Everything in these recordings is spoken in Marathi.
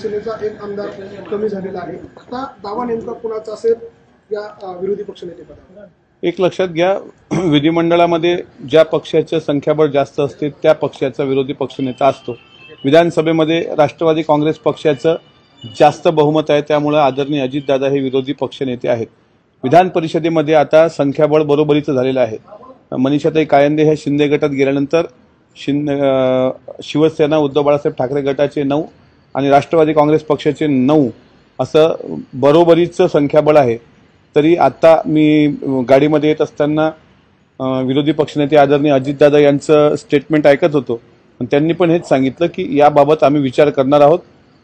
शिवसेनेचा एक आमदार कमी झालेला आहे। आता दावा नेमका कुणाचा असेल या विरोधी पक्षनेतेपदावर? एक लक्षात घ्या, विधिमंडळामध्ये ज्या पक्षाचं संख्याबळ जास्त असते त्या पक्षाचा विरोधी पक्षनेता असतो। विधानसभेमध्ये राष्ट्रवादी काँग्रेस पक्षाचं जास्त बहुमत आहे, त्यामुळे आदरणीय अजितदादा हे विरोधी पक्षनेते आहेत। विधान परिषदेमध्ये आता संख्याबळ बरोबरीचं झालेलं आहे। मनीषाताई कायंदे ह्या शिंदे गटात गेल्यानंतर शिवसेना उद्धव बाळासाहेब ठाकरे गटाचे 9 आणि राष्ट्रवादी काँग्रेस पक्षाचे 9 असं बरोबरीचं संख्याबळ आहे। तरी आता मी गाडीमध्ये येत असताना विरोधी पक्षनेते आदरणीय अजितदादा यांचं स्टेटमेंट ऐकत होतो। त्यांनी पण हेच सांगितलं की याबाबत आम्ही विचार करणार आहोत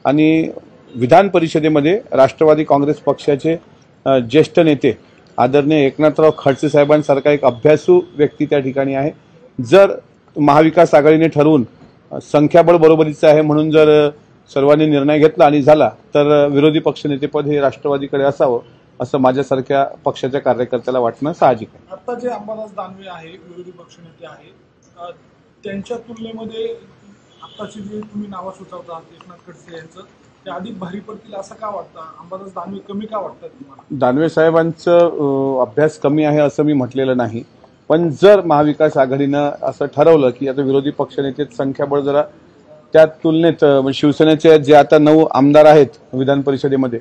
आणि विधान परिषदेमध्ये राष्ट्रवादी काँग्रेस पक्षाचे ज्येष्ठ नेते आदरणीय एकनाथराव खडसे साहेबांसारखा एक अभ्यासू व्यक्ती त्या ठिकाणी आहे। जर महाविकास आघाडीने ठरवून संख्याबळ बरोबरीचं आहे म्हणून जर सर्वांनी निर्णय घेतला आणि झाला तर विरोधी पक्षनेतेपद हे राष्ट्रवादीकडे असावं असं माझ्यासारख्या पक्षाच्या कार्यकर्त्याला वाटणं साहजिक आहे। आता जे अंबादास दानवे आहे विरोधी पक्षनेते आहे, त्यांच्या तुलनेमध्ये आताची जे तुम्ही नावं सुचवतात एकनाथ खडसे यांचं ते अधिक भारी पडतील असं का वाटतं? अंबादास दानवे कमी का वाटतात तुम्हाला? दानवे साहेबांचं अभ्यास कमी आहे असं मी म्हटलेलं नाही, पण जर महाविकास आघाडीनं असं ठरवलं की आता विरोधी पक्षनेते संख्याबळ जरा त्या तुलनेत शिवसेनेचे जे आता 9 आमदार आहेत विधान परिषदेमध्ये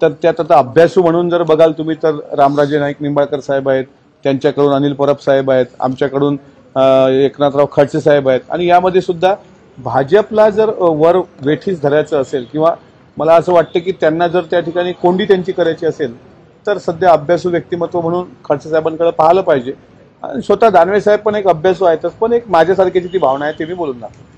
तर त्यात आता अभ्यासू म्हणून जर बघाल तुम्ही तर रामराजे नाईक निंबाळकर साहेब आहेत, त्यांच्याकडून अनिल परब साहेब आहेत, आमच्याकडून एकनाथराव खडसे साहेब आहेत आणि यामध्ये सुद्धा भाजपला जर वर वेठीस धरायचं असेल किंवा मला असं वाटतं की त्यांना जर त्या ठिकाणी कोंडी त्यांची करायची असेल तर सध्या अभ्यासू व्यक्तिमत्व म्हणून खडसे साहेबांकडे पाहिलं पाहिजे। आणि स्वतः दानवे साहेब पण एक अभ्यासू आहेतच, पण एक माझ्यासारख्याची ती भावना आहे ते मी बोलून दाखवतो।